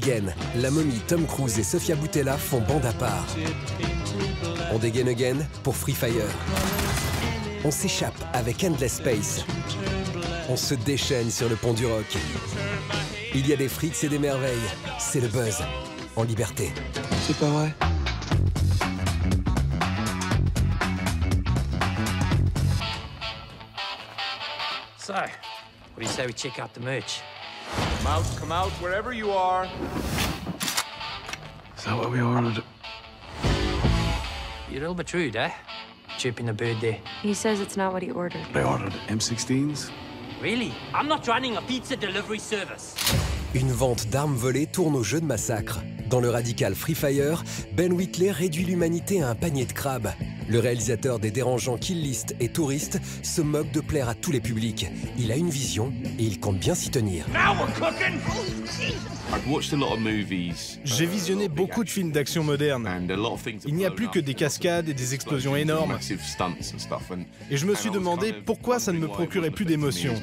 Again, La Momie, Tom Cruise et Sofia Boutella font bande à part. On dégaine again pour Free Fire. On s'échappe avec Endless Space. On se déchaîne sur le pont du rock. Il y a des frics et des merveilles. C'est le buzz, en liberté. C'est pas vrai. So, what do you say we check out the merch? Come out, wherever you are. Is that what we ordered? You're a little bit rude, eh? Chirping the bird there. He says it's not what he ordered. They ordered M16s. Really? I'm not running a pizza delivery service. Une vente d'armes volées tourne au jeu de massacre. Dans le radical Free Fire, Ben Wheatley réduit l'humanité à un panier de crabes. Le réalisateur des dérangeants Kill List et Touristes se moque de plaire à tous les publics. Il a une vision et il compte bien s'y tenir. J'ai visionné beaucoup de films d'action modernes. Il n'y a plus que des cascades et des explosions énormes. Et je me suis demandé pourquoi ça ne me procurait plus d'émotion.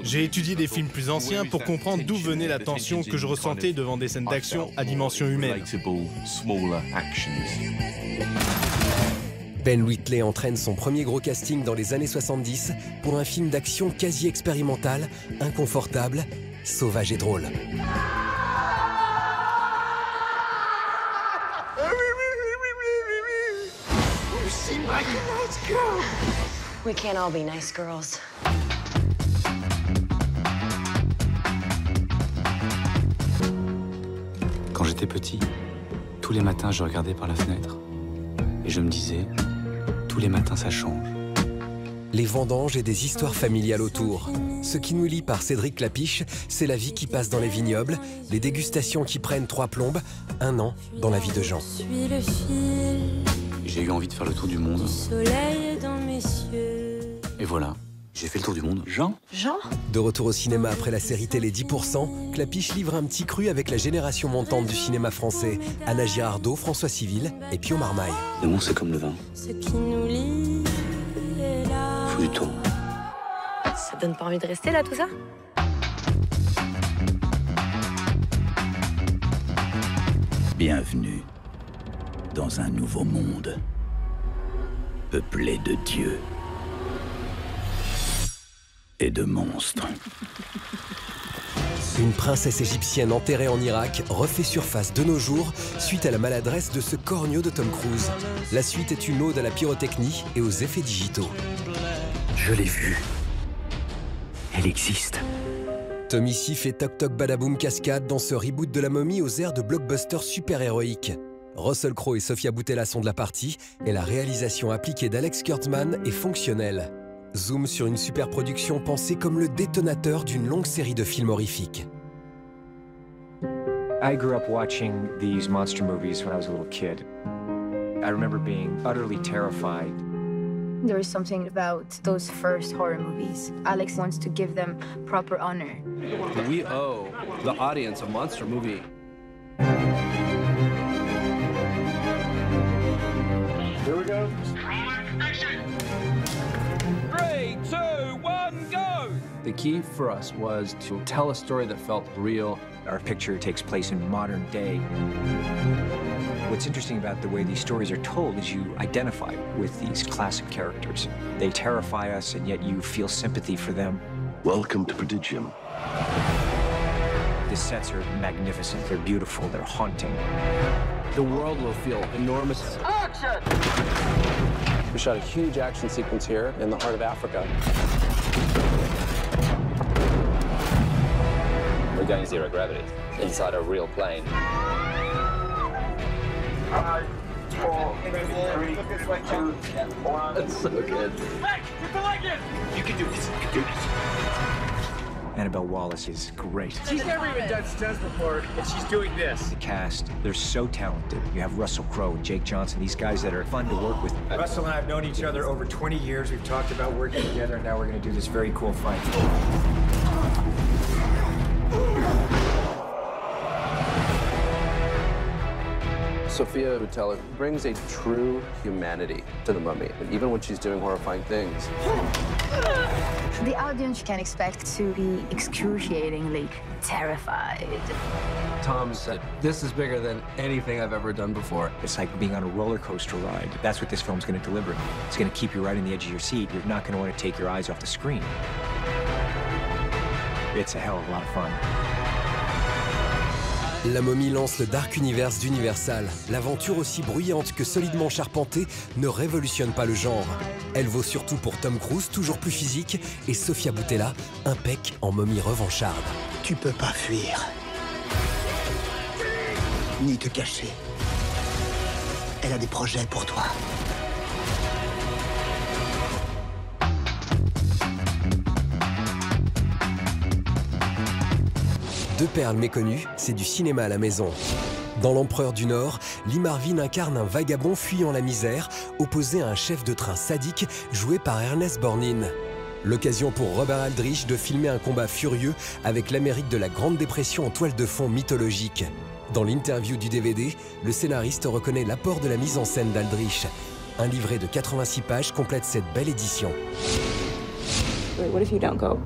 J'ai étudié des films plus anciens pour comprendre d'où venait la tension que je ressentais devant des scènes d'action à dimension humaine. Ben Wheatley entraîne son premier gros casting dans les années 70 pour un film d'action quasi expérimental, inconfortable, sauvage et drôle. We can't all be nice girls. Quand j'étais petit, tous les matins je regardais par la fenêtre et je me disais, tous les matins ça change. Les vendanges et des histoires familiales autour. Ce qui nous lie par Cédric Clapiche, c'est la vie qui passe dans les vignobles, les dégustations qui prennent 3 plombes, 1 an dans la vie de Jean. J'ai eu envie de faire le tour du monde. Et voilà, j'ai fait le tour du monde. Jean ? De retour au cinéma après la série télé 10%, Clapiche livre un petit cru avec la génération montante du cinéma français. Anna Girardot, François Civil et Pio Marmaille. L'amour c'est comme le vin. Faut du temps. Ça donne pas envie de rester là, tout ça? Bienvenue dans un nouveau monde, peuplé de dieux et de monstres. Une princesse égyptienne enterrée en Irak refait surface de nos jours suite à la maladresse de ce corneau de Tom Cruise. La suite est une ode à la pyrotechnie et aux effets digitaux. Je l'ai vue. Elle existe. Tom ici fait toc toc badaboum cascade dans ce reboot de la momie aux airs de blockbuster super-héroïque. Russell Crowe et Sofia Boutella sont de la partie et la réalisation appliquée d'Alex Kurtzman est fonctionnelle. Zoom sur une superproduction pensée comme le détonateur d'une longue série de films horrifiques. I grew up watching these monster movies when I was a little kid. I remember being utterly terrified. There is something about those first horror movies. Alex wants to give them proper honor. We owe the audience a monster movie. Here we go. 3, 2, 1, go! The key for us was to tell a story that felt real. Our picture takes place in modern day. What's interesting about the way these stories are told is you identify with these classic characters. They terrify us, and yet you feel sympathy for them. Welcome to Prodigium. The sets are magnificent, they're beautiful, they're haunting. The world will feel enormous. Action! We shot a huge action sequence here in the heart of Africa. We're going 0 gravity inside a real plane. 5, 4, 3, 2, 1. That's so good. Hey, get the leg in! You can do this, you can do this. Annabelle Wallace is great. She's never even done stunts before, and she's doing this. The cast, they're so talented. You have Russell Crowe and Jake Johnson, these guys that are fun to work with. Russell and I have known each other over 20 years. We've talked about working together, and now we're going to do this very cool fight. Sofia Boutella brings a true humanity to the mummy, even when she's doing horrifying things. The audience can expect to be excruciatingly terrified. Tom said, this is bigger than anything I've ever done before. It's like being on a roller coaster ride. That's what this film's going to deliver. It's going to keep you right on the edge of your seat. You're not going to want to take your eyes off the screen. It's a hell of a lot of fun. La Momie lance le Dark Universe d'Universal. L'aventure aussi bruyante que solidement charpentée ne révolutionne pas le genre. Elle vaut surtout pour Tom Cruise, toujours plus physique, et Sofia Boutella, impec en momie revancharde. Tu peux pas fuir. Ni te cacher. Elle a des projets pour toi. Deux perles méconnues, c'est du cinéma à la maison. Dans L'Empereur du Nord, Lee Marvin incarne un vagabond fuyant la misère, opposé à un chef de train sadique joué par Ernest Borgnine. L'occasion pour Robert Aldrich de filmer un combat furieux avec l'Amérique de la Grande Dépression en toile de fond mythologique. Dans l'interview du DVD, le scénariste reconnaît l'apport de la mise en scène d'Aldrich. Un livret de 86 pages complète cette belle édition. Wait, what if you don't go?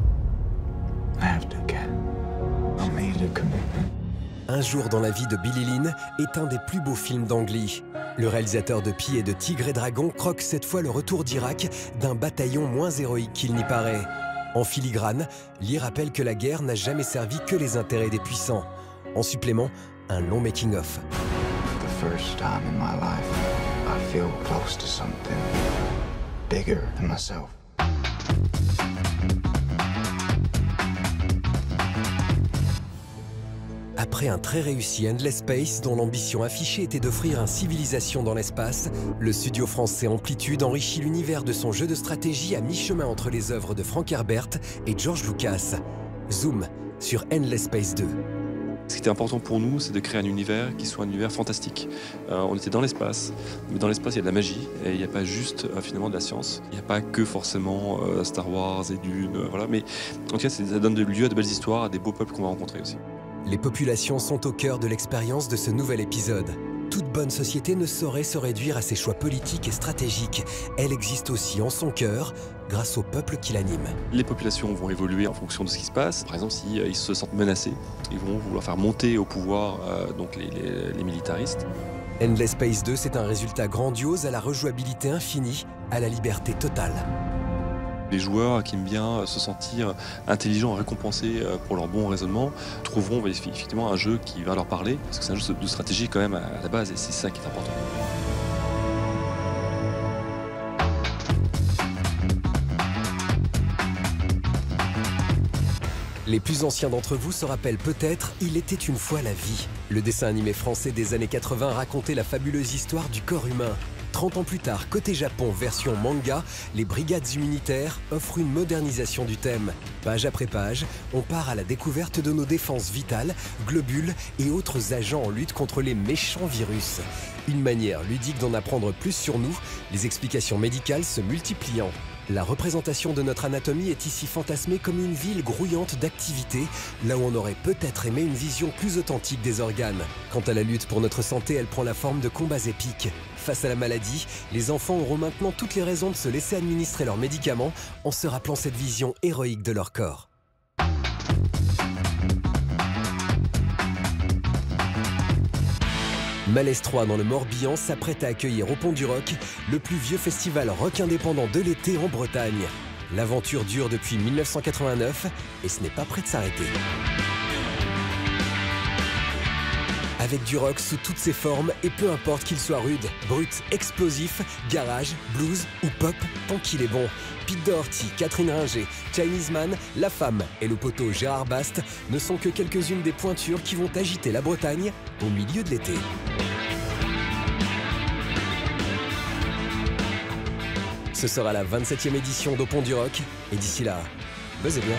I have to get. I made a commitment. Un jour dans la vie de Billy Lynn est un des plus beaux films d'Ang Lee. Le réalisateur de Pi et de Tigre et Dragon croque cette fois le retour d'Irak d'un bataillon moins héroïque qu'il n'y paraît. En filigrane, Lee rappelle que la guerre n'a jamais servi que les intérêts des puissants. En supplément, un long making-of. The first time in my life, I feel close to something bigger than myself. Après un très réussi Endless Space, dont l'ambition affichée était d'offrir une civilisation dans l'espace, le studio français Amplitude enrichit l'univers de son jeu de stratégie à mi-chemin entre les œuvres de Frank Herbert et George Lucas. Zoom sur Endless Space 2. Ce qui était important pour nous, c'est de créer un univers qui soit un univers fantastique. On était dans l'espace, mais dans l'espace, il y a de la magie, et il n'y a pas juste finalement de la science. Il n'y a pas que forcément Star Wars et Dune, voilà. Mais en tout cas, ça donne lieu à de belles histoires, à des beaux peuples qu'on va rencontrer aussi. Les populations sont au cœur de l'expérience de ce nouvel épisode. Toute bonne société ne saurait se réduire à ses choix politiques et stratégiques. Elle existe aussi en son cœur, grâce au peuple qui l'anime. Les populations vont évoluer en fonction de ce qui se passe. Par exemple, s'ils se sentent menacés, ils vont vouloir faire monter au pouvoir donc les militaristes. Endless Space 2, c'est un résultat grandiose à la rejouabilité infinie, à la liberté totale. Les joueurs qui aiment bien se sentir intelligents et récompensés pour leur bon raisonnement trouveront effectivement un jeu qui va leur parler, parce que c'est un jeu de stratégie quand même à la base, et c'est ça qui est important. Les plus anciens d'entre vous se rappellent peut-être « Il était une fois la vie ». Le dessin animé français des années 80 racontait la fabuleuse histoire du corps humain. 30 ans plus tard, côté Japon, version manga, les brigades immunitaires offrent une modernisation du thème. Page après page, on part à la découverte de nos défenses vitales, globules et autres agents en lutte contre les méchants virus. Une manière ludique d'en apprendre plus sur nous, les explications médicales se multipliant. La représentation de notre anatomie est ici fantasmée comme une ville grouillante d'activité, là où on aurait peut-être aimé une vision plus authentique des organes. Quant à la lutte pour notre santé, elle prend la forme de combats épiques. Face à la maladie, les enfants auront maintenant toutes les raisons de se laisser administrer leurs médicaments en se rappelant cette vision héroïque de leur corps. Malaise 3 dans le Morbihan s'apprête à accueillir au Pont du Rock le plus vieux festival rock indépendant de l'été en Bretagne. L'aventure dure depuis 1989 et ce n'est pas prêt de s'arrêter. Avec du rock sous toutes ses formes et peu importe qu'il soit rude, brut, explosif, garage, blues ou pop, tant qu'il est bon. Pete Doherty, Catherine Ringer, Chinese Man, La Femme et le poteau Gérard Bast ne sont que quelques-unes des pointures qui vont agiter la Bretagne au milieu de l'été. Ce sera la 27e édition d'Au Pont du Rock et d'ici là, buzzez bien.